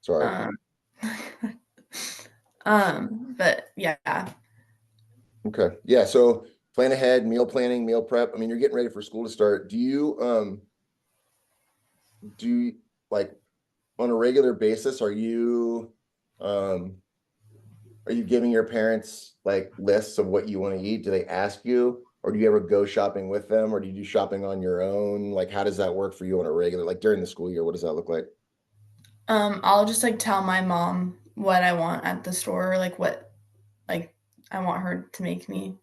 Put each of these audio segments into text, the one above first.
Sorry. Um, but yeah. Okay. Yeah. So plan ahead, meal planning, meal prep. I mean, you're getting ready for school to start. Do you like on a regular basis, um, are you giving your parents like lists of what you want to eat? Do they ask you, or do you ever go shopping with them, or do you do shopping on your own? Like, how does that work for you on a regular, like during the school year? What does that look like? I'll just like tell my mom what I want at the store, like what like I want her to make me.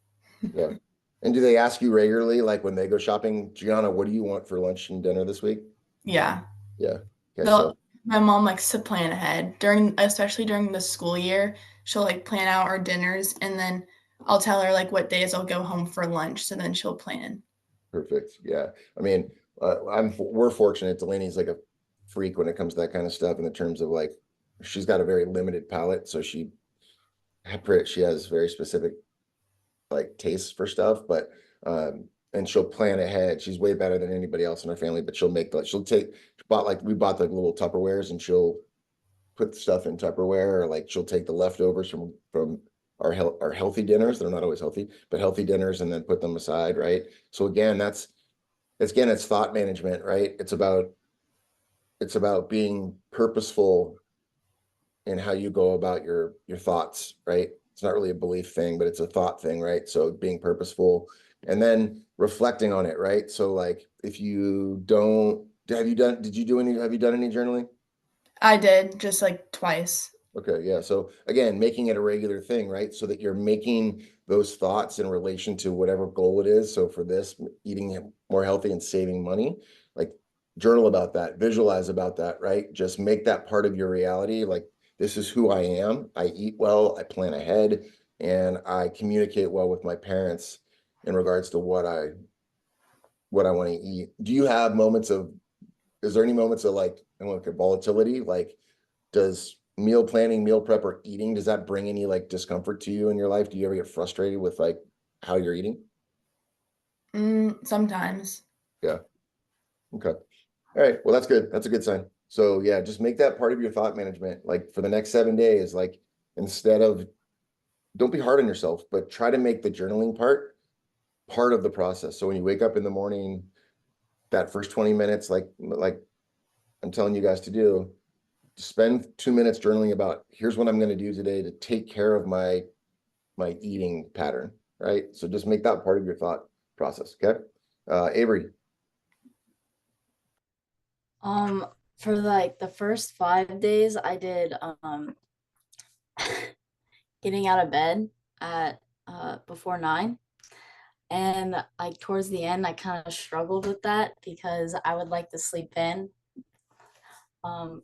Yeah. And do they ask you regularly, like when they go shopping, Gianna, what do you want for lunch and dinner this week? Yeah. Yeah. Okay. They'll So My mom likes to plan ahead during especially during the school year. She'll like plan out our dinners and then I'll tell her like what days I'll go home for lunch, so then she'll plan. perfect. Yeah. I mean, we're fortunate. Delaney's like a freak when it comes to that kind of stuff in the terms of like, she's got a very limited palate. So she has very specific like tastes for stuff, but and she'll plan ahead. She's way better than anybody else in our family, but we bought like little Tupperwares and she'll put stuff in Tupperware, or like she'll take the leftovers from our healthy dinners. They're not always healthy, but healthy dinners, and then put them aside, right? So again, it's thought management, right? It's about being purposeful in how you go about your thoughts, right? It's not really a belief thing, but it's a thought thing, right? So being purposeful and then reflecting on it, right? So like if you don't, have you done any journaling? I did just like twice. Okay, yeah. So again, making it a regular thing, right? So that you're making those thoughts in relation to whatever goal it is. So for this, eating more healthy and saving money, like journal about that, visualize about that, right? Just make that part of your reality. Like this is who I am. I eat well, I plan ahead, and I communicate well with my parents in regards to what I want to eat. Do you have is there any moments of like, I don't know, like volatility? Like does meal planning, meal prep, or eating, does that bring any like discomfort to you in your life? Do you ever get frustrated with like how you're eating? Sometimes. Yeah. Okay. All right. Well, that's good. That's a good sign. So yeah, just make that part of your thought management. Like for the next 7 days, like instead of, don't be hard on yourself, but try to make the journaling part of the process. So when you wake up in the morning, that first 20 minutes, like I'm telling you guys to do, spend 2 minutes journaling about here's what I'm going to do today to take care of my eating pattern, right? So just make that part of your thought process. Okay. Avery. Um, for like the first 5 days, I did getting out of bed at before 9. And like towards the end, I kind of struggled with that because I would like to sleep in. Um,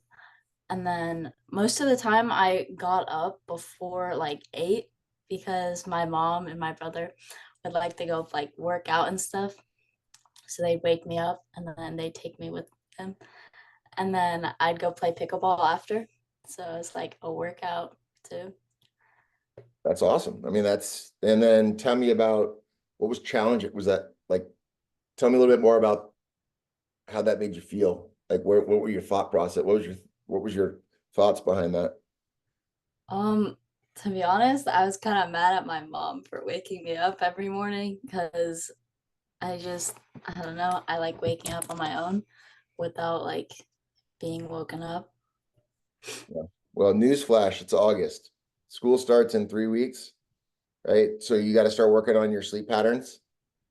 and then most of the time I got up before like 8 because my mom and my brother would like to go like work out and stuff. So they'd wake me up and then they'd take me with them. And then I'd go play pickleball after. So it's like a workout too. That's awesome. I mean, and then tell me about what was challenging. Was that like, tell me a little bit more about how that made you feel. Like, what were your thought process? What was your thoughts behind that? Um, to be honest, I was kind of mad at my mom for waking me up every morning because I just, I don't know, I like waking up on my own without like being woken up. Yeah. Well, newsflash, it's August. School starts in 3 weeks, right? So you got to start working on your sleep patterns,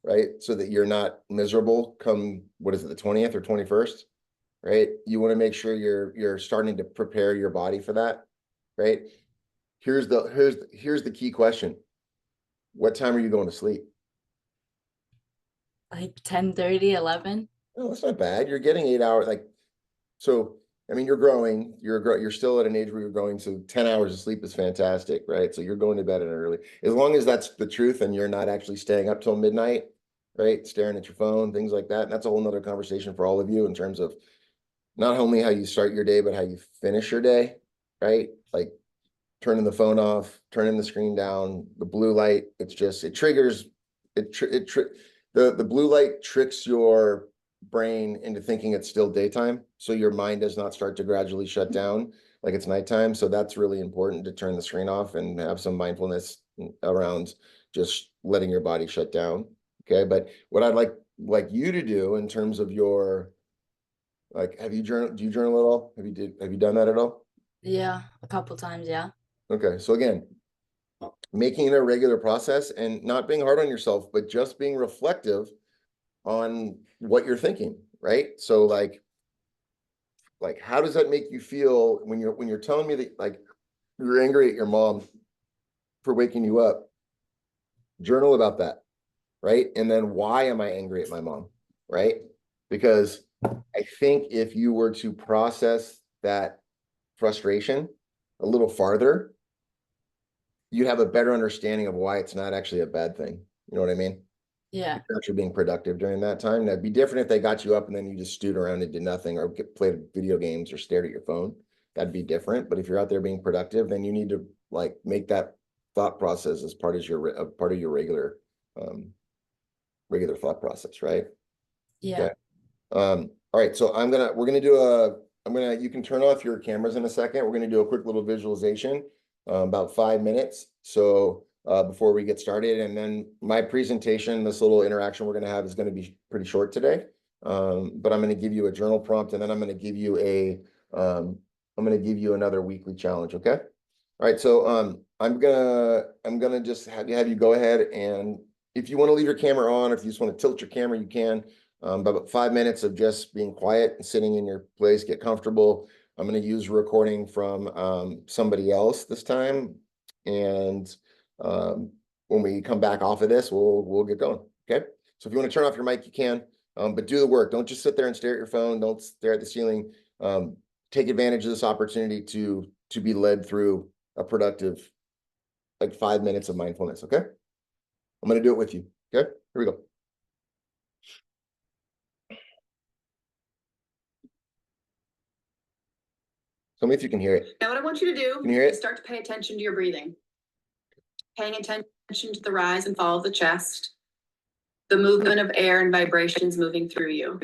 right? So that you're not miserable come, what is it, the 20th or 21st? Right? You want to make sure you're starting to prepare your body for that, right? Here's the key question. What time are you going to sleep? Like 10:30, 11. Oh, that's not bad. You're getting 8 hours. Like, so, I mean, you're growing. You're still at an age where you're growing. So 10 hours of sleep is fantastic, right? So you're going to bed at an early. As long as that's the truth and you're not actually staying up till midnight, right? Staring at your phone, things like that. And that's a whole nother conversation for all of you in terms of not only how you start your day, but how you finish your day, right? Like turning the phone off, turning the screen down, the blue light, it triggers, it, tr- it, tr- the blue light tricks your brain into thinking it's still daytime. So your mind does not start to gradually shut down. like it's nighttime. So that's really important to turn the screen off and have some mindfulness around just letting your body shut down. Okay. But what I'd like you to do in terms of your, like, do you journal at all? Have you done that at all? Yeah, a couple times, yeah. Okay. So again, making it a regular process and not being hard on yourself, but just being reflective on what you're thinking, right? So like how does that make you feel when you're telling me that like you're angry at your mom for waking you up? Journal about that, right? And then why am I angry at my mom, right? Because I think if you were to process that frustration a little farther, you'd have a better understanding of why it's not actually a bad thing. You know what I mean? Yeah. You're actually being productive during that time. That'd be different if they got you up and then you just stewed around and did nothing or played video games or stared at your phone. That'd be different. But if you're out there being productive, then you need to like make that thought process as part of your regular thought process, right? Yeah. Okay. All right, so you can turn off your cameras in a second. We're gonna do a quick little visualization, about 5 minutes. So before we get started, and then my presentation, this little interaction we're gonna have is gonna be pretty short today. But I'm gonna give you a journal prompt, and then I'm gonna give you another weekly challenge, okay? All right, so I'm gonna just have you go ahead, and if you want to leave your camera on, if you just want to tilt your camera, you can. About 5 minutes of just being quiet and sitting in your place, get comfortable. I'm going to use a recording from somebody else this time, and when we come back off of this, we'll get going. Okay. So if you want to turn off your mic, you can, but do the work. Don't just sit there and stare at your phone. Don't stare at the ceiling. Take advantage of this opportunity to be led through a productive, like 5 minutes of mindfulness. Okay. I'm going to do it with you. Okay. Here we go. Tell me if you can hear it. Now, what I want you to do Can you hear it? is start to pay attention to your breathing. Paying attention to the rise and fall of the chest, the movement of air and vibrations moving through you.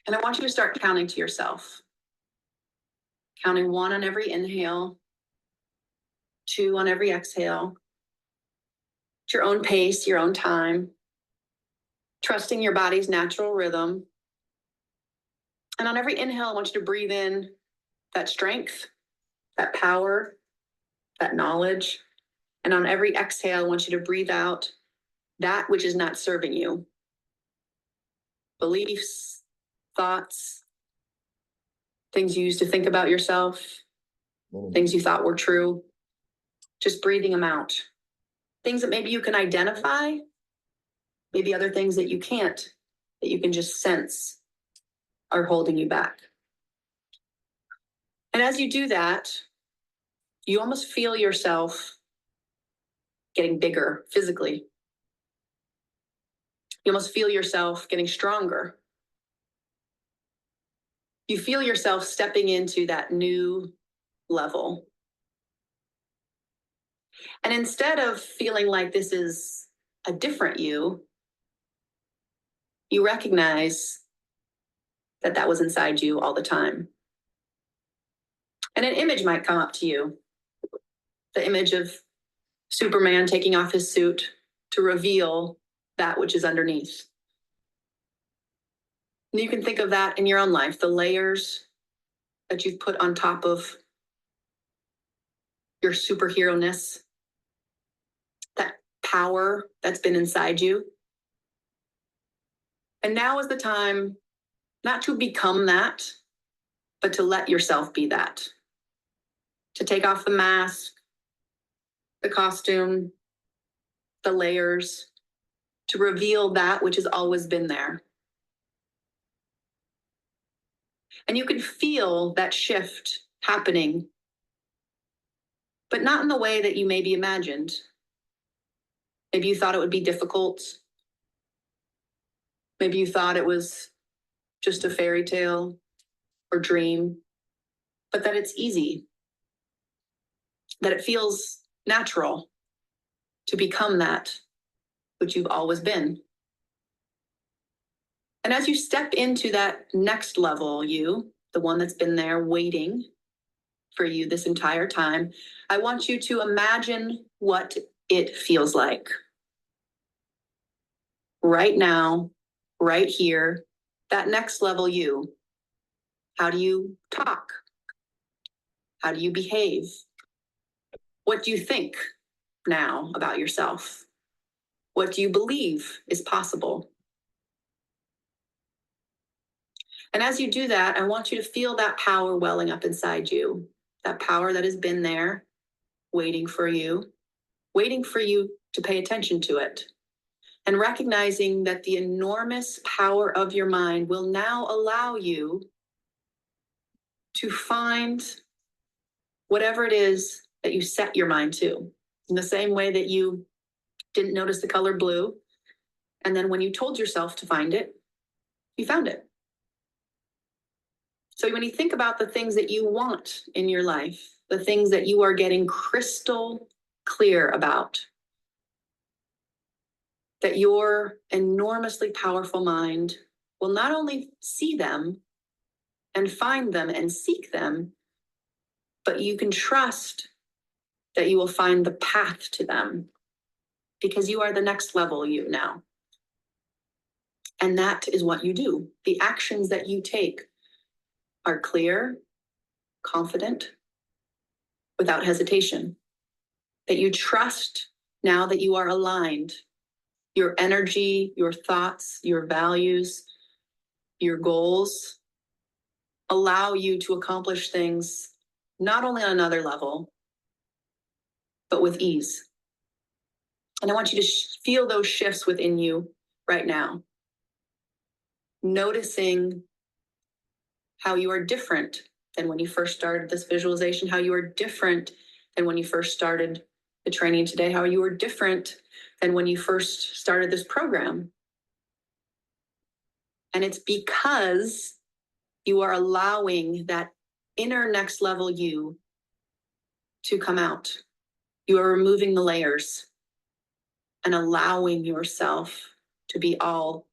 And I want you to start counting to yourself. Counting 1 on every inhale, 2 on every exhale. At your own pace, your own time. Trusting your body's natural rhythm. And on every inhale, I want you to breathe in that strength, that power, that knowledge. And on every exhale, I want you to breathe out that which is not serving you. Beliefs, thoughts, things you used to think about yourself, things you thought were true. Just breathing them out. Things that maybe you can identify, maybe other things that you can't, that you can just sense are holding you back. And as you do that, you almost feel yourself getting bigger physically. You almost feel yourself getting stronger. You feel yourself stepping into that new level. And instead of feeling like this is a different you, you recognize that that was inside you all the time. And an image might come up to you. The image of Superman taking off his suit to reveal that which is underneath. And you can think of that in your own life, the layers that you've put on top of your superhero-ness, that power that's been inside you. And now is the time not to become that, but to let yourself be that. To take off the mask, the costume, the layers, to reveal that which has always been there. And you can feel that shift happening, but not in the way that you maybe imagined. Maybe you thought it would be difficult. Maybe you thought it was just a fairy tale or dream, but that it's easy, that it feels natural to become that which you've always been. And as you step into that next level, the one that's been there waiting, for you this entire time. I want you to imagine what it feels like right now, right here, that next level you. How do you talk? How do you behave? What do you think now about yourself? What do you believe is possible? And as you do that, I want you to feel that power welling up inside you, that power that has been there waiting for you to pay attention to it. And recognizing that the enormous power of your mind will now allow you to find whatever it is that you set your mind to. In the same way that you didn't notice the color blue, and then when you told yourself to find it, you found it. So when you think about the things that you want in your life, the things that you are getting crystal clear about, that your enormously powerful mind will not only see them and find them and seek them, but you can trust that you will find the path to them because you are the next level you now. And that is what you do. The actions that you take are clear, confident, without hesitation. That you trust now that you are aligned. Your energy, your thoughts, your values, your goals allow you to accomplish things not only on another level, but with ease. And I want you to feel those shifts within you right now. Noticing how you are different than when you first started this visualization, how you are different than when you first started the training today, how you are different than when you first started this program. And it's because you are allowing that inner next level you to come out. You are removing the layers and allowing yourself to be all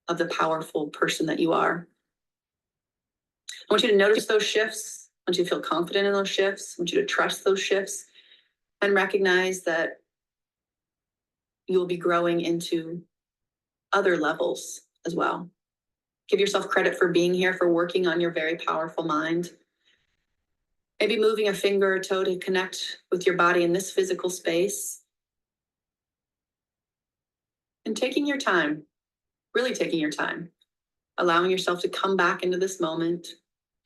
of the powerful person that you are. I want you to notice those shifts. I want you to feel confident in those shifts. I want you to trust those shifts and recognize that you will be growing into other levels as well. Give yourself credit for being here, for working on your very powerful mind. Maybe moving a finger or toe to connect with your body in this physical space. And taking your time, really taking your time, allowing yourself to come back into this moment,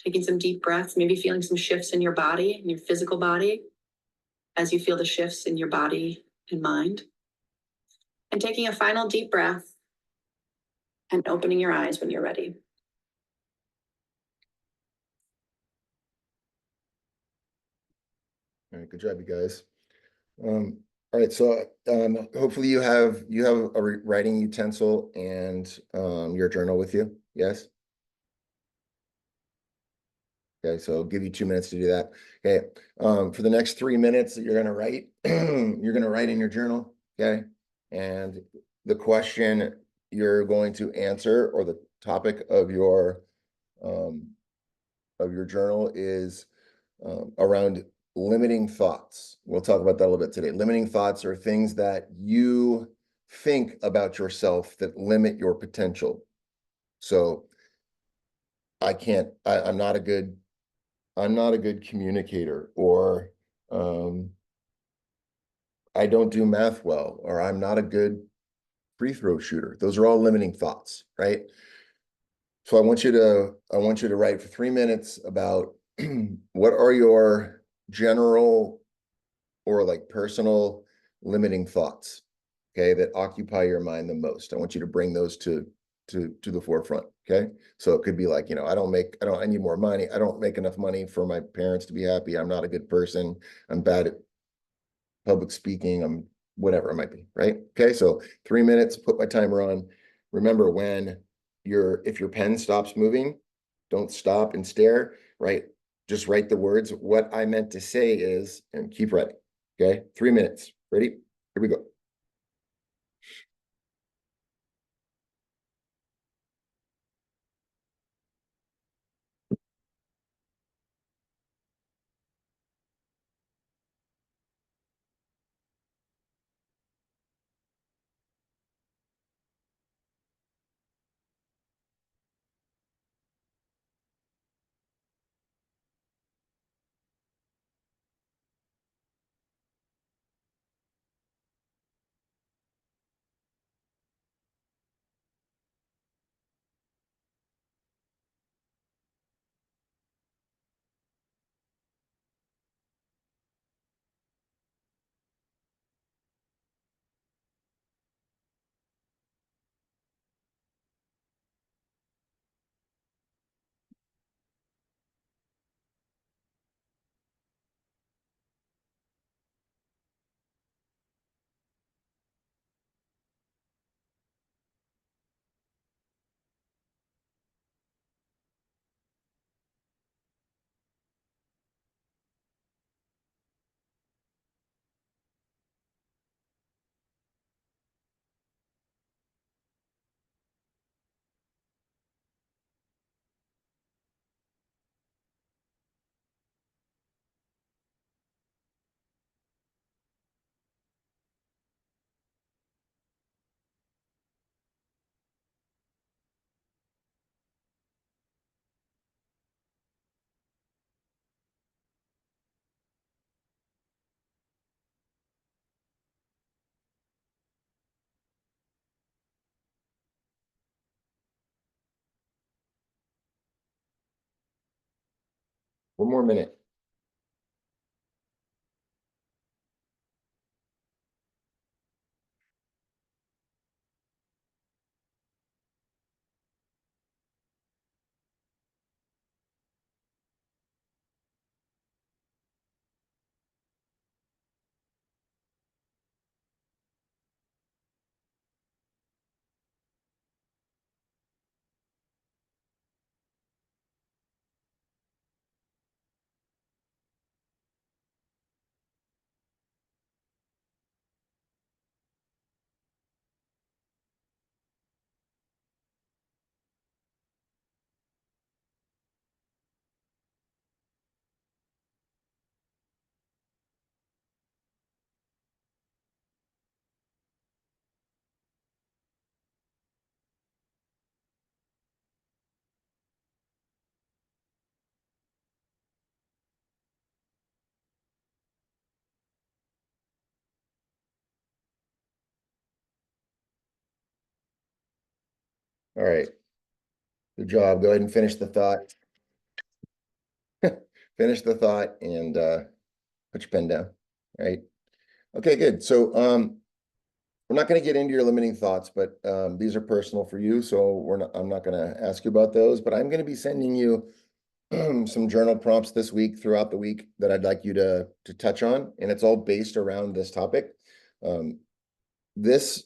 taking some deep breaths, maybe feeling some shifts in your body, in your physical body, as you feel the shifts in your body and mind. And taking a final deep breath and opening your eyes when you're ready. All right, good job, you guys. All right, so hopefully you have a writing utensil and your journal with you. Yes. Okay, so I'll give you 2 minutes to do that. Okay, for the next 3 minutes that you're gonna write, you're gonna write in your journal. Okay, and the question you're going to answer, or the topic of your journal, is around limiting thoughts. We'll talk about that a little bit today. Limiting thoughts are things that you think about yourself that limit your potential. So I'm not a good communicator, or I don't do math well, or I'm not a good free throw shooter. Those are all limiting thoughts, right? So I want you to write for 3 minutes about what are your general or like personal limiting thoughts, okay, that occupy your mind the most. I want you to bring those to the forefront. Okay, so it could be like, I need more money. I don't make enough money for my parents to be happy. I'm not a good person. I'm bad at public speaking. I'm whatever it might be, right? Okay, so 3 minutes, put my timer on. Remember, if your pen stops moving, don't stop and stare, right? Just write the words. What I meant to say is, and keep writing. Okay, 3 minutes. Ready? Here we go. One more minute. All right. Good job. Go ahead and finish the thought. Finish the thought and put your pen down. All right. Okay, good. So we're not going to get into your limiting thoughts, but these are personal for you. So I'm not going to ask you about those, but I'm going to be sending you some journal prompts this week throughout the week that I'd like you to touch on. And it's all based around this topic. This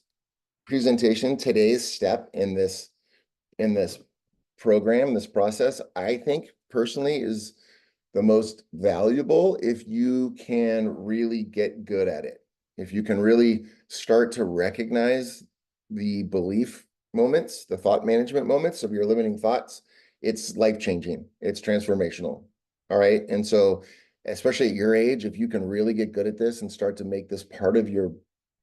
presentation, today's step in this program, this process, I think personally is the most valuable if you can really get good at it. If you can really start to recognize the belief moments, the thought management moments of your limiting thoughts, it's life-changing. It's transformational. All right. And so, especially at your age, if you can really get good at this and start to make this part of your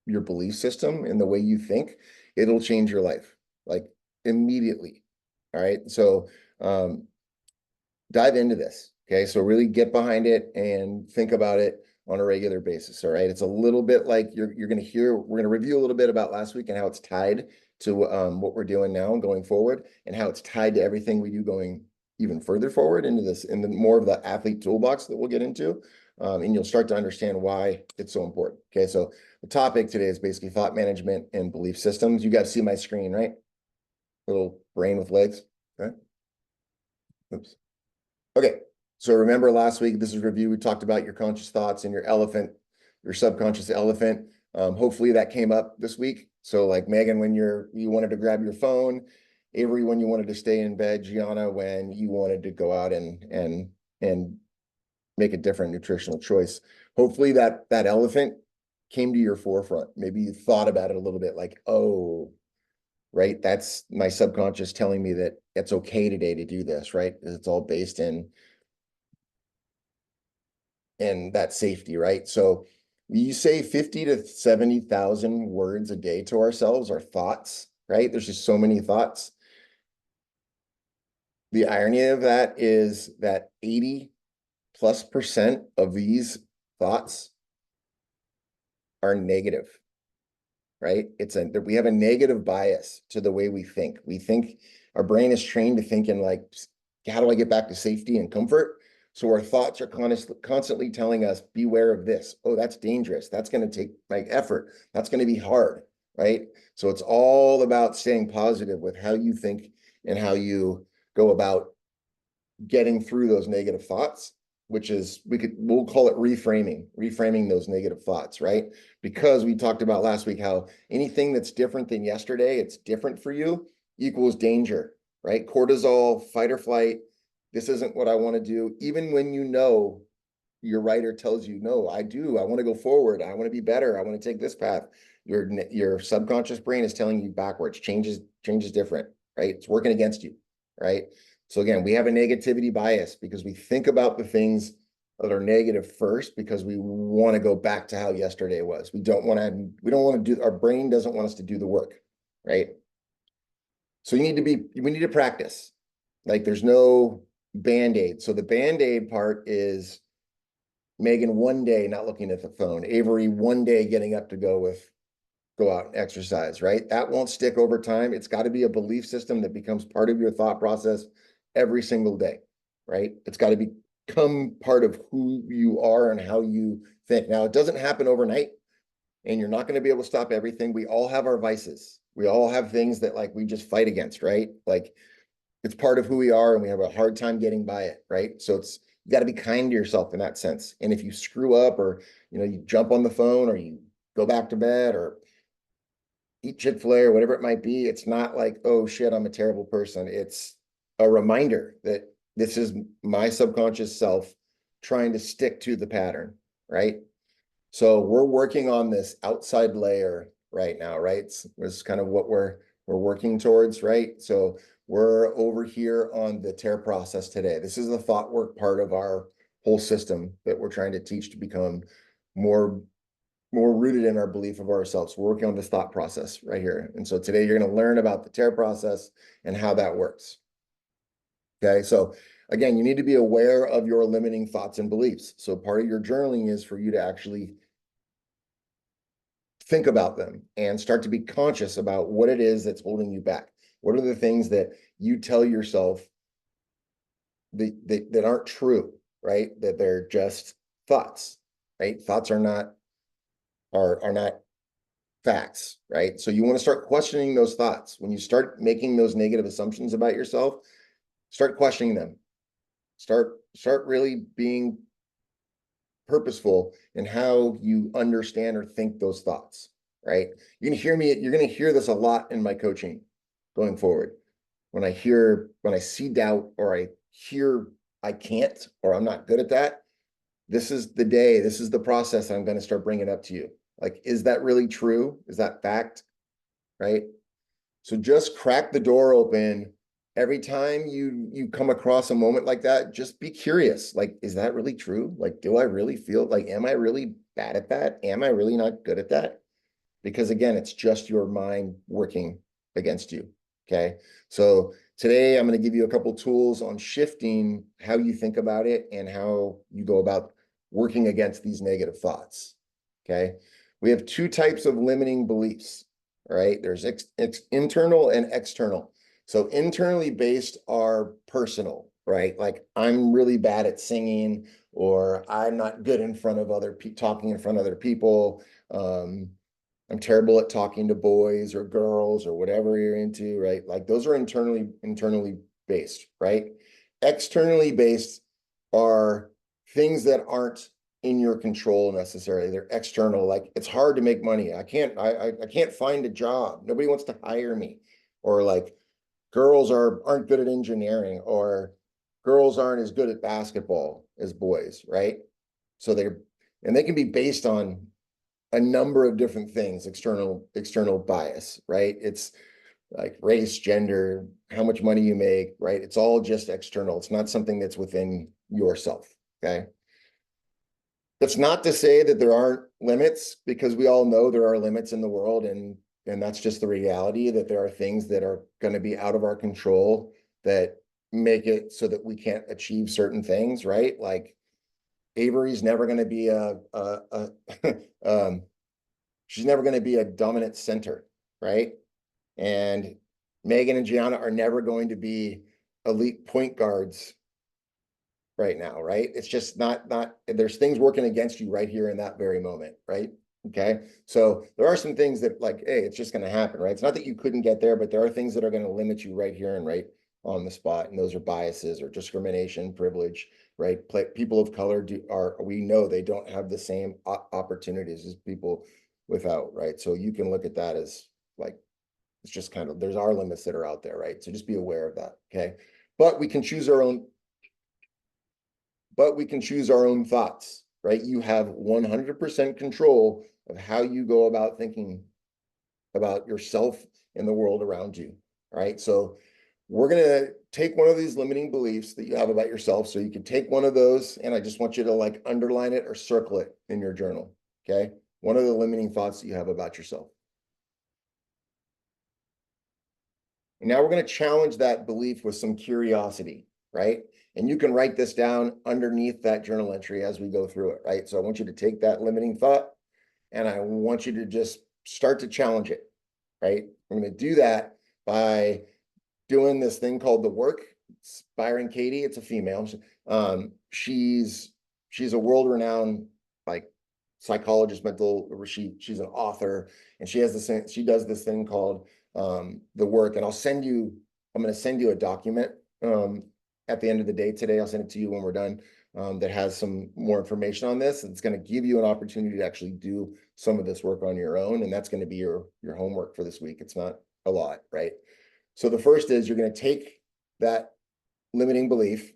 belief system and the way you think, it'll change your life like immediately. All right. So dive into this. Okay. So really get behind it and think about it on a regular basis. All right. It's a little bit like you're going to hear, we're going to review a little bit about last week and how it's tied to what we're doing now and going forward, and how it's tied to everything we do going even further forward into this, in the more of the athlete toolbox that we'll get into. And you'll start to understand why it's so important. Okay. So the topic today is basically thought management and belief systems. You got to see my screen, right? Little brain with legs. Okay. Oops. Okay. So remember last week, this is review. We talked about your conscious thoughts and your elephant, your subconscious elephant. Hopefully that came up this week. So like Megan, when you wanted to grab your phone, Avery, when you wanted to stay in bed, Gianna, when you wanted to go out and make a different nutritional choice. Hopefully that elephant came to your forefront. Maybe you thought about it a little bit like, oh, right, that's my subconscious telling me that it's okay today to do this, right? It's all based in that safety, right? So you say 50 to 70,000 words a day to ourselves, our thoughts, right? There's just so many thoughts. The irony of that is that 80+% of these thoughts are negative, right? We have a negative bias to the way we think. We think our brain is trained to think in like, how do I get back to safety and comfort? So our thoughts are constantly telling us, beware of this. Oh, that's dangerous. That's going to take like effort. That's going to be hard, right? So it's all about staying positive with how you think and how you go about getting through those negative thoughts, which is, we'll call it reframing those negative thoughts, right? Because we talked about last week how anything that's different than yesterday, it's different for you, equals danger, right? Cortisol, fight or flight. This isn't what I want to do. Even when you know your writer tells you, no, I want to go forward. I want to be better. I want to take this path. Your subconscious brain is telling you backwards. Change is different, right? It's working against you, right? So again, we have a negativity bias because we think about the things that are negative first because we want to go back to how yesterday was. We don't want to our brain doesn't want us to do the work, right? So we need to practice. Like there's no Band-Aid. So the Band-Aid part is Megan one day not looking at the phone, Avery one day getting up to go out and exercise, right? That won't stick over time. It's got to be a belief system that becomes part of your thought process every single day, right? It's got to be become part of who you are and how you think. Now, it doesn't happen overnight, and you're not going to be able to stop everything. We all have our vices. We all have things that like we just fight against, right? Like it's part of who we are, and we have a hard time getting by it, right? So it's you got to be kind to yourself in that sense. And if you screw up, or you jump on the phone, or you go back to bed, or eat Chick-fil-A or whatever it might be, it's not like, oh shit, I'm a terrible person. It's a reminder that this is my subconscious self trying to stick to the pattern, right? So we're working on this outside layer right now, right? It's kind of what we're working towards, right? So we're over here on the tear process today. This is the thought work part of our whole system that we're trying to teach to become more rooted in our belief of ourselves. We're working on this thought process right here. And so today you're going to learn about the tear process and how that works. Okay, so again, you need to be aware of your limiting thoughts and beliefs. So part of your journaling is for you to actually think about them and start to be conscious about what it is that's holding you back. What are the things that you tell yourself that aren't true, right? That they're just thoughts, right? Thoughts are not facts, right? So you want to start questioning those thoughts. When you start making those negative assumptions about yourself, start questioning them. Start really being purposeful in how you understand or think those thoughts, right? You're going to hear this a lot in my coaching going forward. When I see doubt, or I hear I can't, or I'm not good at that, this is the process I'm going to start bringing up to you. Like, is that really true? Is that fact? Right? So just crack the door open. Every time you come across a moment like that, just be curious. Like, is that really true? Like, do I really feel like, am I really bad at that? Am I really not good at that? Because again, it's just your mind working against you. Okay. So today I'm going to give you a couple tools on shifting how you think about it and how you go about working against these negative thoughts. Okay. We have two types of limiting beliefs. All right. There's internal and external. So internally based are personal, right? Like I'm really bad at singing, or I'm not good in front of other people, talking in front of other people. I'm terrible at talking to boys or girls or whatever you're into, right? Like those are internally based, right? Externally based are things that aren't in your control necessarily. They're external. Like it's hard to make money. I can't find a job. Nobody wants to hire me. Or like girls aren't good at engineering, or girls aren't as good at basketball as boys, right? So they can be based on a number of different things, external bias, right? It's like race, gender, how much money you make, right? It's all just external. It's not something that's within yourself, okay? That's not to say that there aren't limits, because we all know there are limits in the world, and that's just the reality, that there are things that are going to be out of our control that make it so that we can't achieve certain things, right? Like Avery's never going to be she's never going to be a dominant center, right? And Megan and Gianna are never going to be elite point guards right now, right? It's just not, there's things working against you right here in that very moment, right? Okay. So there are some things that like, hey, it's just going to happen, right? It's not that you couldn't get there, but there are things that are going to limit you right here and right on the spot. And those are biases or discrimination, privilege, right? People of color we know they don't have the same opportunities as people without, right? So you can look at that as like, it's just kind of, there's our limits that are out there, right? So just be aware of that. Okay. But we can choose our own thoughts, right? You have 100% control of how you go about thinking about yourself and the world around you, right? So we're going to take one of these limiting beliefs that you have about yourself. So you can take one of those, and I just want you to like underline it or circle it in your journal, okay? One of the limiting thoughts that you have about yourself. And now we're going to challenge that belief with some curiosity, right? And you can write this down underneath that journal entry as we go through it, right? So I want you to take that limiting thought, and I want you to just start to challenge it, right? I'm going to do that by doing this thing called the work. Byron Katie, it's a female. She's a world-renowned like psychologist, she's an author, and she does this thing called the work. And I'm gonna send you a document at the end of the day today. I'll send it to you when we're done. That has some more information on this. It's going to give you an opportunity to actually do some of this work on your own, and that's going to be your homework for this week. It's not a lot, right? So the first is you're going to take that limiting belief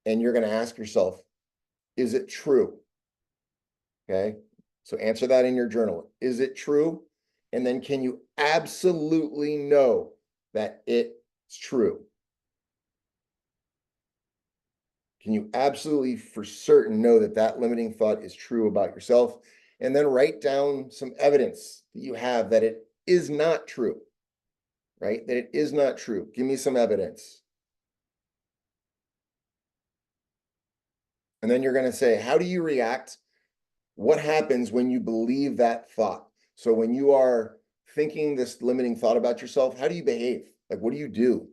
and you're going to ask yourself, is it true? Okay, so answer that in your journal. Is it true? And then can you absolutely know that it's true? Can you absolutely for certain know that that limiting thought is true about yourself? And then write down some evidence that you have that it is not true, right? That it is not true. Give me some evidence. And then you're going to say, how do you react? What happens when you believe that thought? So when you are thinking this limiting thought about yourself, how do you behave? Like, what do you do?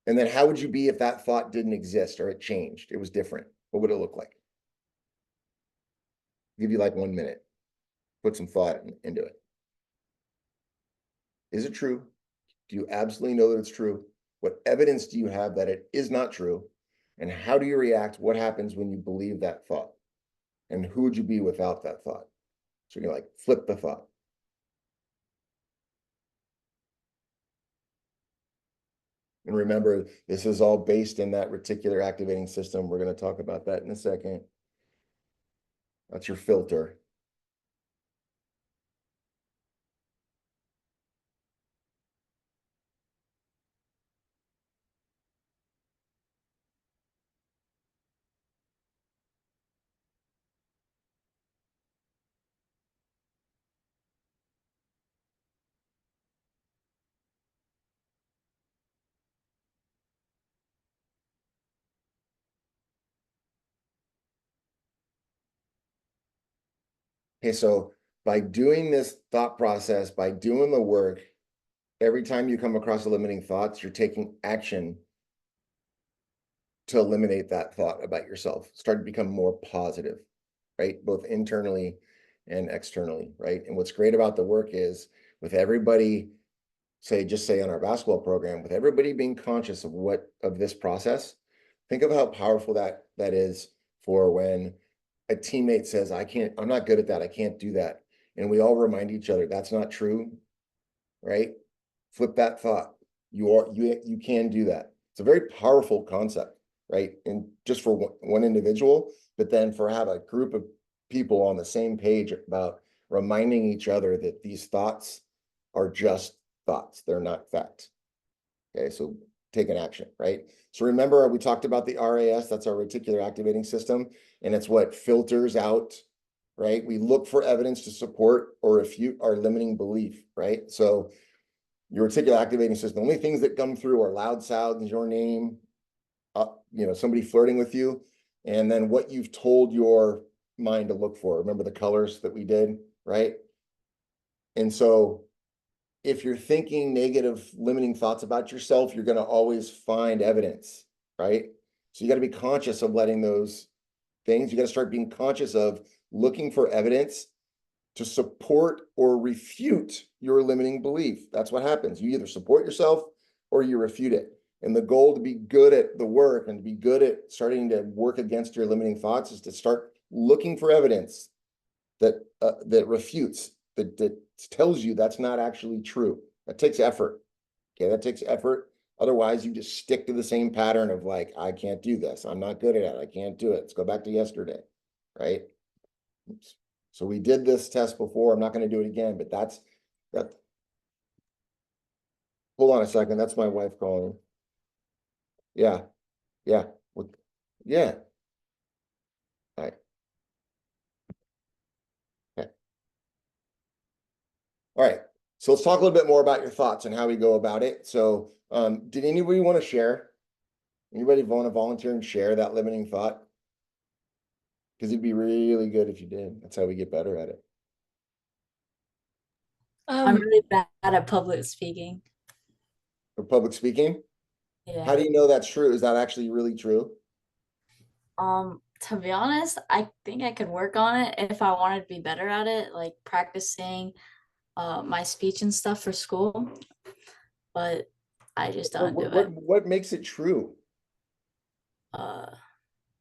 And then how would you be if that thought didn't exist or it changed? It was different. What would it look like? I'll give you like 1 minute. Put some thought into it. Is it true? Do you absolutely know that it's true? What evidence do you have that it is not true? And how do you react? What happens when you believe that thought? And who would you be without that thought? So you're like, flip the thought. And remember, this is all based in that reticular activating system. We're going to talk about that in a second. That's your filter. Okay, so by doing this thought process, by doing the work, every time you come across limiting thoughts, you're taking action to eliminate that thought about yourself. Start to become more positive, right? Both internally and externally, right? And what's great about the work is with everybody, just say on our basketball program, with everybody being conscious of this process, think of how powerful that is for when a teammate says, I'm not good at that. I can't do that. And we all remind each other that's not true, right? Flip that thought. You can do that. It's a very powerful concept, right? And just for one individual, but then for have a group of people on the same page about reminding each other that these thoughts are just thoughts. They're not fact. Okay, so take an action, right? So remember, we talked about the RAS, that's our reticular activating system, and it's what filters out, right? We look for evidence to support or refute our limiting belief, right? So your reticular activating system, the only things that come through are loud sounds, your name, somebody flirting with you, and then what you've told your mind to look for. Remember the colors that we did, right? And so if you're thinking negative, limiting thoughts about yourself, you're going to always find evidence, right? So you got to be conscious of letting those things, you got to start being conscious of looking for evidence to support or refute your limiting belief. That's what happens. You either support yourself or you refute it. And the goal to be good at the work and to be good at starting to work against your limiting thoughts is to start looking for evidence that refutes, that tells you that's not actually true. That takes effort. Okay, that takes effort. Otherwise, you just stick to the same pattern of like, I can't do this. I'm not good at it. I can't do it. Let's go back to yesterday, right? Oops. So we did this test before. I'm not going to do it again, but that. Hold on a second. That's my wife calling. Yeah, yeah, yeah. All right. Okay. All right. So let's talk a little bit more about your thoughts and how we go about it. So, did anybody want to share? Anybody want to volunteer and share that limiting thought? Because it'd be really good if you did. That's how we get better at it. I'm really bad at public speaking. For public speaking? Yeah. How do you know that's true? Is that actually really true? To be honest, I think I could work on it if I wanted to be better at it, like practicing my speech and stuff for school, but I just don't do it. What makes it true? Uh,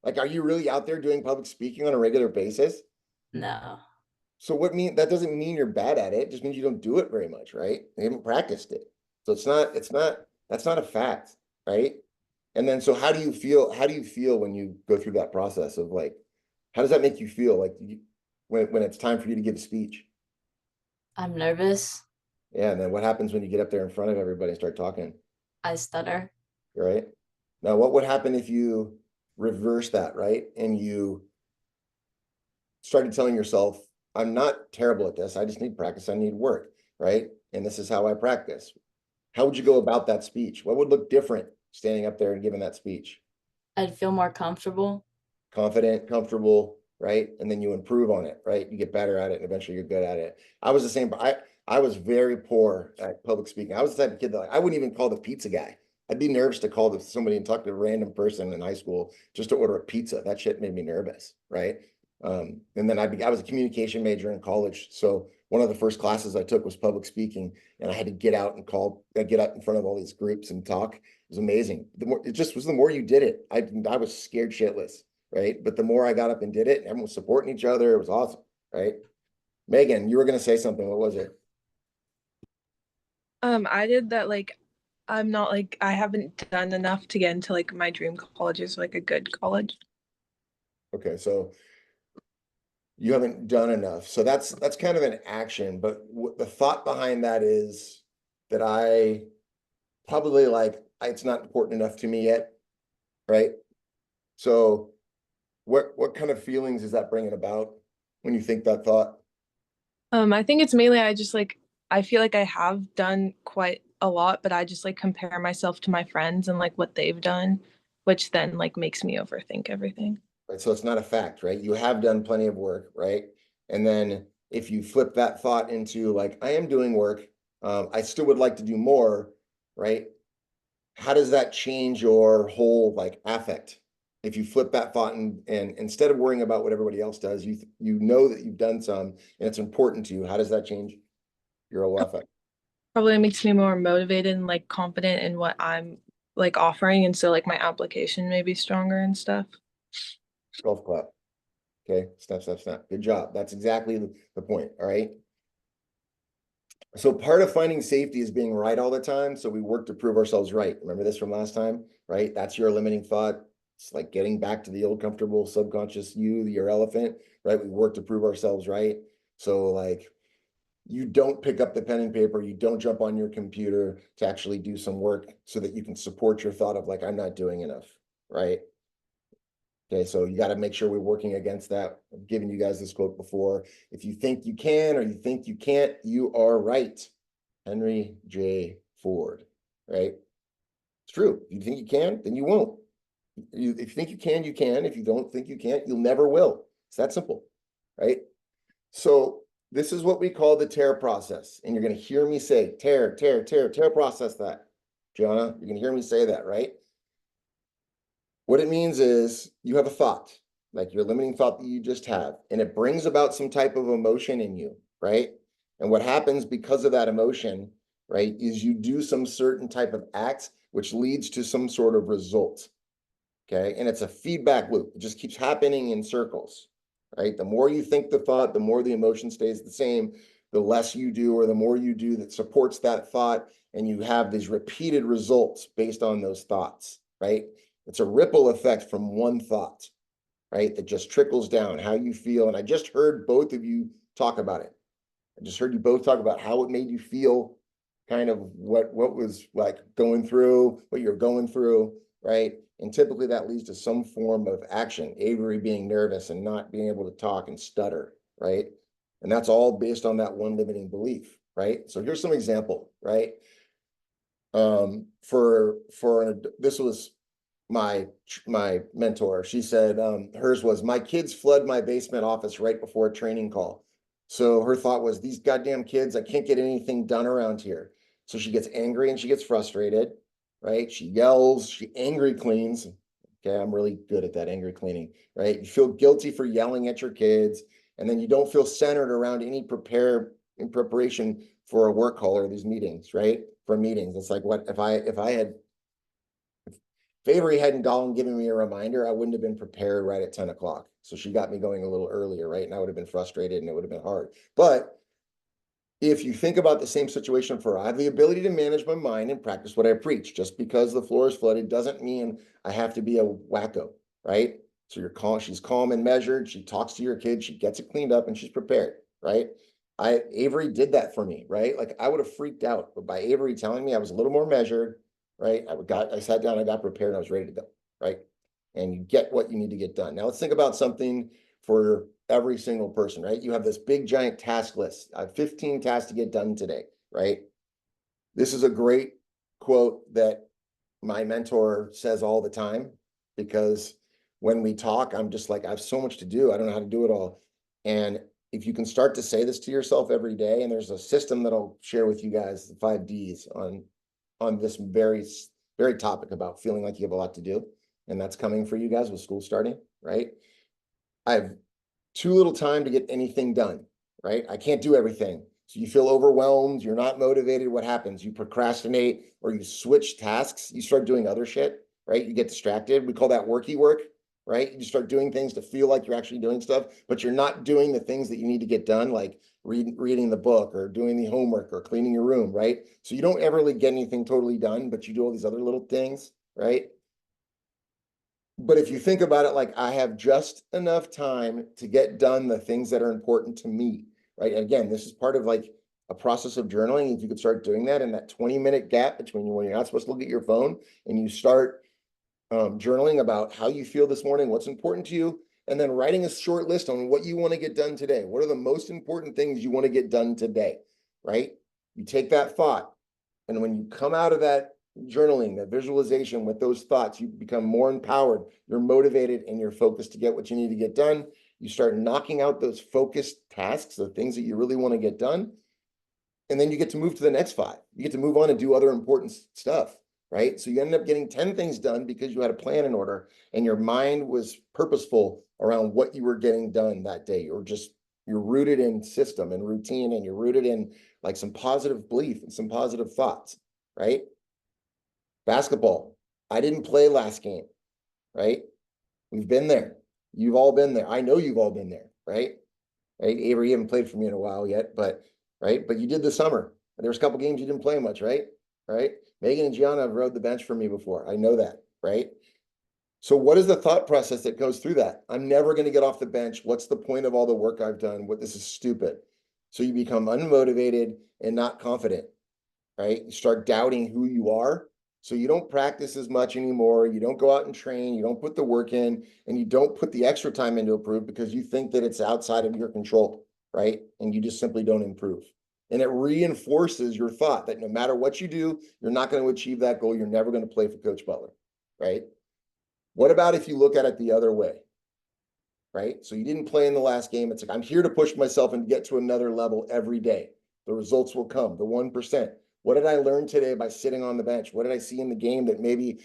Like, are you really out there doing public speaking on a regular basis? no. So that doesn't mean you're bad at it. It just means you don't do it very much, right? You haven't practiced it. So that's not a fact, right? And then, so how do you feel when you go through that process of like, how does that make you feel like when it's time for you to give a speech? I'm nervous. Yeah. And then what happens when you get up there in front of everybody and start talking, I stutter. right? Now, what would happen if you reverse that, right? And you started telling yourself, I'm not terrible at this. I just need practice. I need work, right? And this is how I practice. How would you go about that speech? What would look different standing up there and giving that speech? I'd feel more comfortable. Confident, comfortable, right? And then you improve on it, right? You get better at it and eventually you're good at it. I was the same, but I was very poor at public speaking. I was the type of kid that I wouldn't even call the pizza guy. I'd be nervous to call somebody and talk to a random person in high school just to order a pizza. That shit made me nervous, right? And then I was a communication major in college. So one of the first classes I took was public speaking, and I had to get out in front of all these groups and talk. It was amazing. The more you did it, I was scared shitless, right? But the more I got up and did it, and everyone was supporting each other, it was awesome, right? Megan, you were going to say something. What was it? I did that, like, I'm not like, I haven't done enough to get into like my dream college is like a good college. Okay, so you haven't done enough. So that's kind of an action, but the thought behind that is that I probably it's not important enough to me yet, right? So what kind of feelings is that bringing about when you think that thought? I think it's mainly I just like, I feel like I have done quite a lot, but I just like compare myself to my friends and like what they've done, which then like makes me overthink everything. Right? So it's not a fact, right? You have done plenty of work, right? And then if you flip that thought into like, I am doing work, I still would like to do more, right? How does that change your whole like affect? If you flip that thought and instead of worrying about what everybody else does, you know that you've done some and it's important to you. How does that change your whole affect? Probably makes me more motivated and like confident in what I'm like offering. And so like my application may be stronger and stuff. Golf clap. Okay, snap, snap, snap. Good job. That's exactly the point. All right. So part of finding safety is being right all the time. So we work to prove ourselves right. Remember this from last time, right? That's your limiting thought. It's like getting back to the old comfortable subconscious you, your elephant, right? We work to prove ourselves right. So like you don't pick up the pen and paper, you don't jump on your computer to actually do some work so that you can support your thought of like, I'm not doing enough, right? Okay, so you got to make sure we're working against that. I've given you guys this quote before. If you think you can or you think you can't, you are right. Henry J. Ford, right? It's true. If you think you can, then you won't. If you think you can, you can. If you don't think you can't, you'll never will. It's that simple, right? So this is what we call the tear process. And you're going to hear me say tear process that. Gianna, you're going to hear me say that, right? What it means is you have a thought, like your limiting thought that you just have, and it brings about some type of emotion in you, right? And what happens because of that emotion, right, is you do some certain type of acts, which leads to some sort of result. Okay. And it's a feedback loop. It just keeps happening in circles, right? The more you think the thought, the more the emotion stays the same, the less you do, or the more you do that supports that thought. And you have these repeated results based on those thoughts, right? It's a ripple effect from one thought, right? That just trickles down how you feel. And I just heard both of you talk about it. I just heard you both talk about how it made you feel, kind of what was like going through, what you're going through, right? And typically that leads to some form of action, Avery being nervous and not being able to talk and stutter, right? And that's all based on that one limiting belief, right? So here's some example, right? This was my mentor. She said hers was, my kids flood my basement office right before a training call. So her thought was, these goddamn kids, I can't get anything done around here. So she gets angry and she gets frustrated, right? She yells, she angry cleans. Okay, I'm really good at that angry cleaning, right? You feel guilty for yelling at your kids, and then you don't feel centered around any preparation for a work call or these meetings, right? For meetings. It's like, what if Avery hadn't gone given me a reminder, I wouldn't have been prepared right at 10 o'clock. So she got me going a little earlier, right? And I would have been frustrated and it would have been hard. But if you think about the same situation for I have the ability to manage my mind and practice what I preach. Just because the floor is flooded doesn't mean I have to be a wacko, right? So you're calm, she's calm and measured. She talks to your kid, she gets it cleaned up and she's prepared, right? Avery did that for me, right? Like I would have freaked out, but by Avery telling me I was a little more measured, right? I sat down, I got prepared, and I was ready to go, right? And you get what you need to get done. Now let's think about something for every single person, right? You have this big giant task list. I have 15 tasks to get done today, right? This is a great quote that my mentor says all the time, because when we talk, I'm just like, I have so much to do. I don't know how to do it all. And if you can start to say this to yourself every day, and there's a system that I'll share with you guys, the 5 Ds on this very topic about feeling like you have a lot to do. And that's coming for you guys with school starting, right? I have too little time to get anything done, right? I can't do everything. So you feel overwhelmed, you're not motivated. What happens? You procrastinate or you switch tasks. You start doing other shit, right? You get distracted. We call that worky work, right? You start doing things to feel like you're actually doing stuff, but you're not doing the things that you need to get done, like reading the book or doing the homework or cleaning your room, right? So you don't ever really get anything totally done, but you do all these other little things, right? But if you think about it, like I have just enough time to get done the things that are important to me, right? And again, this is part of like a process of journaling. If you could start doing that in that 20-minute gap between when you're not supposed to look at your phone and you start journaling about how you feel this morning, what's important to you, and then writing a short list on what you want to get done today. What are the most important things you want to get done today, right? You take that thought, and when you come out of that journaling, that visualization with those thoughts, you become more empowered, you're motivated, and you're focused to get what you need to get done. You start knocking out those focused tasks, the things that you really want to get done. And then you get to move to the next 5. You get to move on and do other important stuff, right? So you end up getting 10 things done because you had a plan in order and your mind was purposeful around what you were getting done that day. You're rooted in system and routine, and you're rooted in like some positive belief and some positive thoughts, right? Basketball. I didn't play last game, right? We've been there. You've all been there. I know you've all been there, right? Right? Avery, you haven't played for me in a while yet, but right. But you did this summer. There was a couple games you didn't play much, right? Right. Megan and Gianna have rode the bench for me before. I know that, right? So what is the thought process that goes through that? I'm never going to get off the bench. What's the point of all the work I've done? This is stupid. So you become unmotivated and not confident, right? You start doubting who you are. So you don't practice as much anymore. You don't go out and train. You don't put the work in, and you don't put the extra time in to improve because you think that it's outside of your control, right? And you just simply don't improve. And it reinforces your thought that no matter what you do, you're not going to achieve that goal. You're never going to play for Coach Butler, right? What about if you look at it the other way, right? So you didn't play in the last game. It's like, I'm here to push myself and get to another level every day. The results will come, the 1%. What did I learn today by sitting on the bench? What did I see in the game that maybe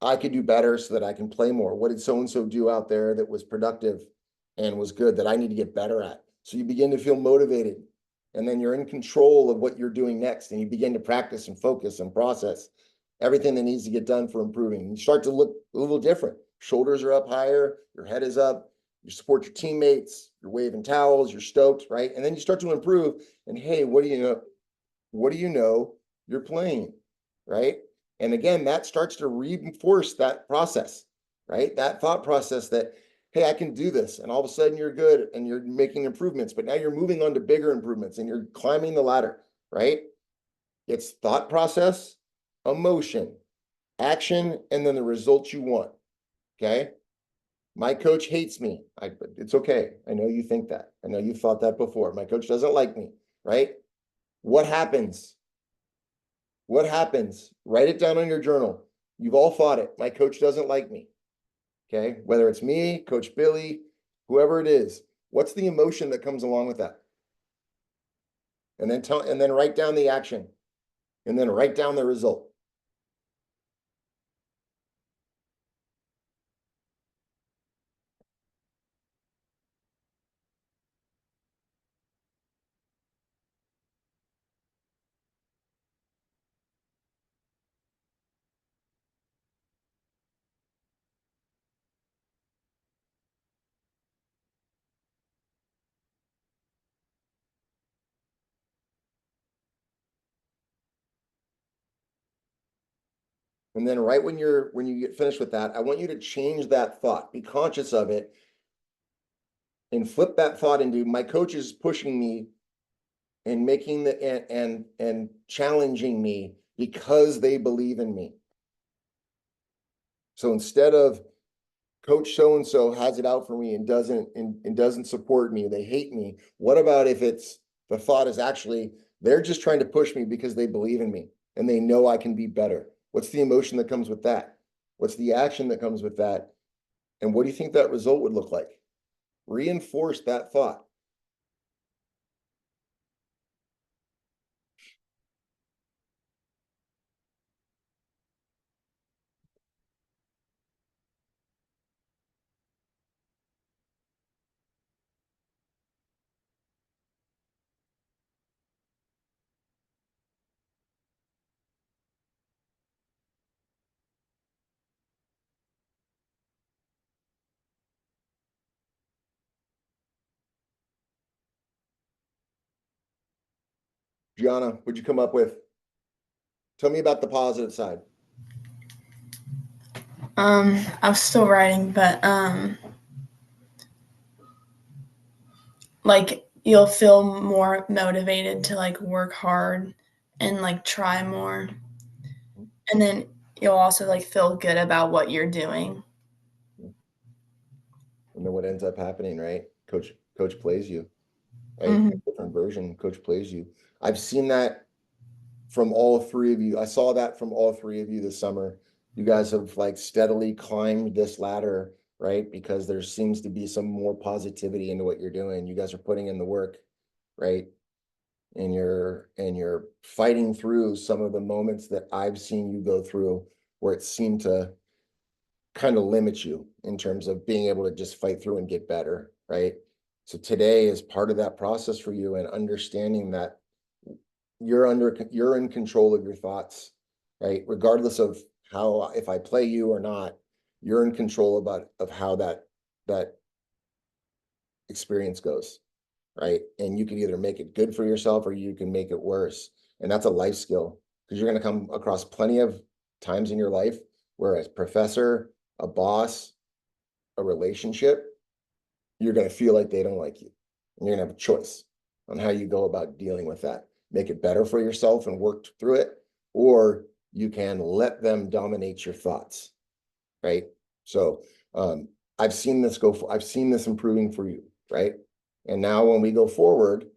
I could do better so that I can play more? What did so-and-so do out there that was productive and was good that I need to get better at? So you begin to feel motivated, and then you're in control of what you're doing next, and you begin to practice and focus and process everything that needs to get done for improving. You start to look a little different. Shoulders are up higher, your head is up, you support your teammates, you're waving towels, you're stoked, right? And then you start to improve, and hey, what do you know? You're playing, right? And again, that starts to reinforce that process, right? That thought process that, hey, I can do this. And all of a sudden you're good and you're making improvements, but now you're moving on to bigger improvements and you're climbing the ladder, right? It's thought process, emotion, action, and then the results you want, okay? My coach hates me. It's okay. I know you think that. I know you've thought that before. My coach doesn't like me, right? What happens? What happens? Write it down on your journal. You've all thought it. My coach doesn't like me. Okay. Whether it's me, Coach Billy, whoever it is, what's the emotion that comes along with that? And then write down the action, and then write down the result. And then right when you get finished with that, I want you to change that thought, be conscious of it, and flip that thought into my coach is pushing me and making and challenging me because they believe in me. So instead of coach so-and-so has it out for me and doesn't support me, they hate me. What about if it's the thought is actually they're just trying to push me because they believe in me and they know I can be better? What's the emotion that comes with that? What's the action that comes with that? And what do you think that result would look like? Reinforce that thought. Gianna, what'd you come up with? Tell me about the positive side. I was still writing, but like you'll feel more motivated to like work hard and like try more. And then you'll also like feel good about what you're doing. And then what ends up happening, right? Coach plays you, right? Mhm. Different version, coach plays you. I've seen that from all three of you. I saw that from all three of you this summer. You guys have like steadily climbed this ladder, right? Because there seems to be some more positivity into what you're doing. You guys are putting in the work, right? And you're fighting through some of the moments that I've seen you go through where it seemed to kind of limit you in terms of being able to just fight through and get better, right? So today is part of that process for you and understanding that you're in control of your thoughts, right? Regardless of how, if I play you or not, you're in control of how that experience goes, right? And you can either make it good for yourself or you can make it worse. And that's a life skill because you're going to come across plenty of times in your life where as professor, a boss, a relationship, you're going to feel like they don't like you. And you're going to have a choice on how you go about dealing with that. Make it better for yourself and work through it, or you can let them dominate your thoughts, right? So I've seen this improving for you, right? And now when we go forward,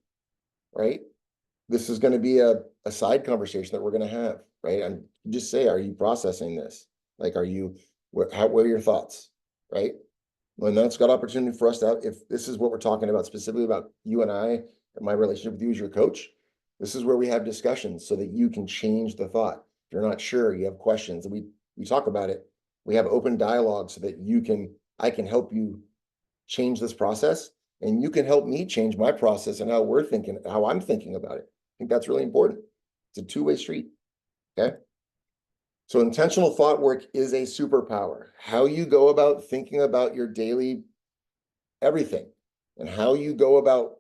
right, this is going to be a side conversation that we're going to have, right? And just say, are you processing this? Like, what are your thoughts, right? And that's got opportunity for us to have, if this is what we're talking about, specifically about you and I, and my relationship with you as your coach, this is where we have discussions so that you can change the thought. If you're not sure, you have questions, and we talk about it. We have open dialogue so that I can help you change this process, and you can help me change my process and how I'm thinking about it. I think that's really important. It's a two-way street, okay? So intentional thought work is a superpower. How you go about thinking about your daily everything and how you go about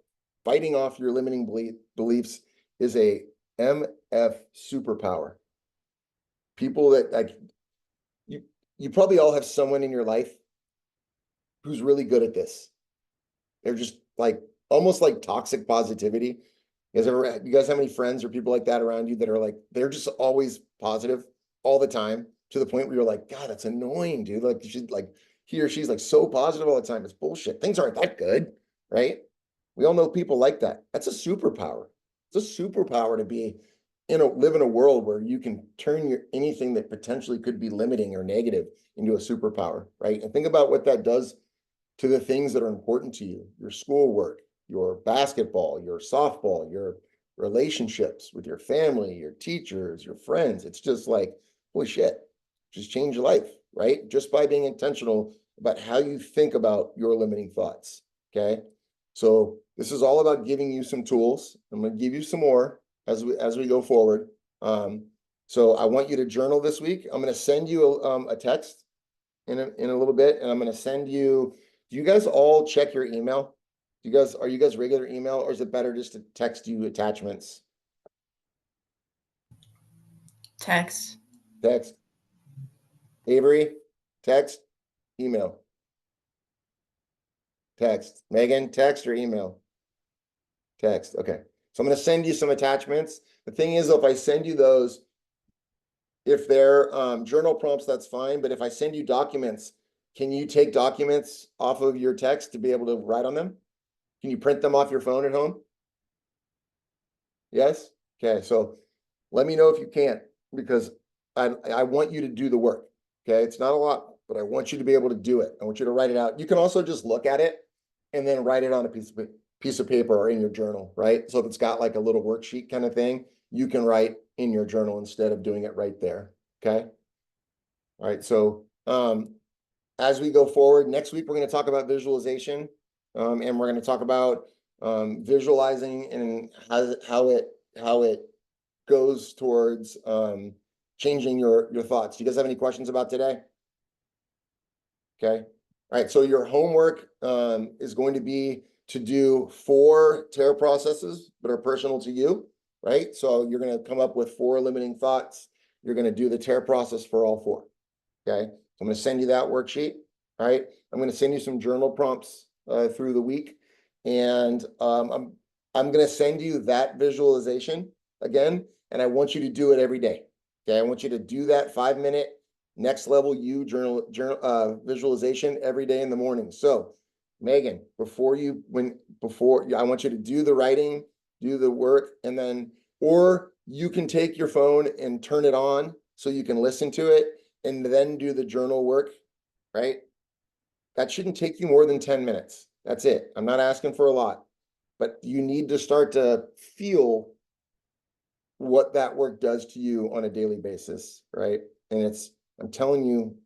fighting off your limiting beliefs is a MF superpower. People that like you probably all have someone in your life who's really good at this. They're just like almost like toxic positivity. You guys have any friends or people like that around you that are like they're just always positive all the time to the point where you're like, God, that's annoying, dude. Like he or she's like so positive all the time. It's bullshit. Things aren't that good, right? We all know people like that. That's a superpower. It's a superpower to live in a world where you can turn anything that potentially could be limiting or negative into a superpower, right? And think about what that does to the things that are important to you, your schoolwork, your basketball, your softball, your relationships with your family, your teachers, your friends. It's just like, holy shit, just change your life, right? Just by being intentional about how you think about your limiting thoughts, okay? So this is all about giving you some tools. I'm going to give you some more as we go forward. So I want you to journal this week. I'm going to send you a text in a little bit, and I'm going to send you. Do you guys all check your email? Are you guys regular email, or is it better just to text you attachments? Text. Text. Avery, text, email. Text. Megan, text or email? Text. Okay. So I'm going to send you some attachments. The thing is, if I send you those, if they're journal prompts, that's fine. But if I send you documents, can you take documents off of your text to be able to write on them? Can you print them off your phone at home? Yes? Okay. So let me know if you can't, because I want you to do the work. Okay. It's not a lot, but I want you to be able to do it. I want you to write it out. You can also just look at it and then write it on a piece of paper or in your journal, right? So if it's got like a little worksheet kind of thing, you can write in your journal instead of doing it right there. Okay. All right. So as we go forward, next week, we're going to talk about visualization. And we're going to talk about visualizing and how it goes towards changing your thoughts. Do you guys have any questions about today? Okay. All right. So your homework is going to be to do 4 terror processes that are personal to you, right? So you're going to come up with 4 limiting thoughts. You're going to do the terror process for all 4. Okay. So I'm going to send you that worksheet. All right. I'm going to send you some journal prompts through the week. And I'm going to send you that visualization again. And I want you to do it every day. Okay. I want you to do that 5-minute next level you journal visualization every day in the morning. So Megan, I want you to do the writing, do the work, and then, or you can take your phone and turn it on so you can listen to it and then do the journal work, right? That shouldn't take you more than 10 minutes. That's it. I'm not asking for a lot, but you need to start to feel what that work does to you on a daily basis, right? And I'm telling you,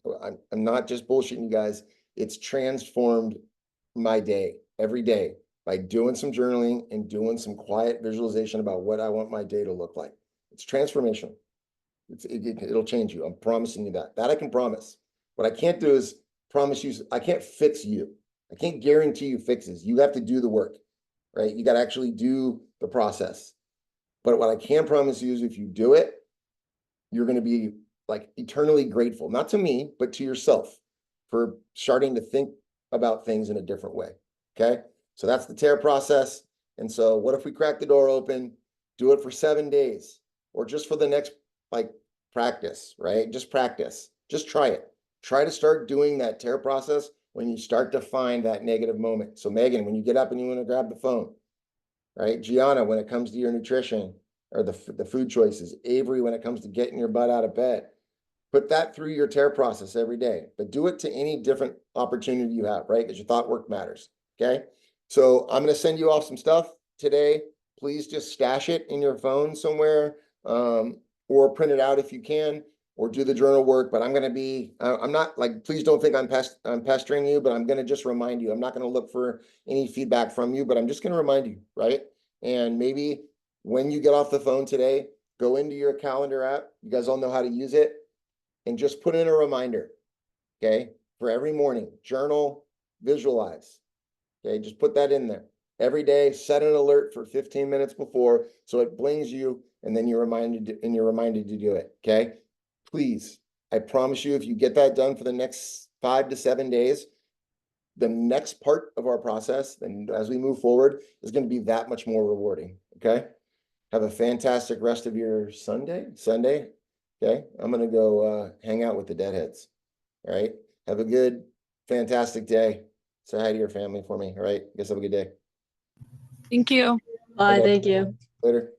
I'm not just bullshitting you guys. It's transformed my day every day by doing some journaling and doing some quiet visualization about what I want my day to look like. It's transformational. It'll change you. I'm promising you that. That I can promise. What I can't do is promise you, I can't fix you. I can't guarantee you fixes. You have to do the work, right? You got to actually do the process. But what I can promise you is if you do it, you're going to be like eternally grateful, not to me, but to yourself for starting to think about things in a different way. Okay. So that's the tear process. And so what if we crack the door open, do it for 7 days or just for the next practice, right? Just practice, just try it. Try to start doing that tear process when you start to find that negative moment. So Megan, when you get up and you want to grab the phone, right? Gianna, when it comes to your nutrition or the food choices, Avery, when it comes to getting your butt out of bed, put that through your tear process every day, but do it to any different opportunity you have, right? Because your thought work matters. Okay. So I'm going to send you off some stuff today. Please just stash it in your phone somewhere, or print it out if you can, or do the journal work. But I'm going to be, I'm not like, please don't think I'm pestering you, but I'm going to just remind you. I'm not going to look for any feedback from you, but I'm just going to remind you, right? And maybe when you get off the phone today, go into your calendar app. You guys all know how to use it. And just put in a reminder, okay, for every morning, journal, visualize, okay, just put that in there. Every day, set an alert for 15 minutes before, so it blings you, and then you're reminded to do it, okay? Please, I promise you, if you get that done for the next 5 to 7 days, the next part of our process, and as we move forward, is going to be that much more rewarding, okay? Have a fantastic rest of your Sunday. Okay, I'm gonna go hang out with the deadheads. All right. Have a good, fantastic day. Say hi to your family for me. All right. Guys have a good day. Thank you. Bye. Okay. Thank you. Later.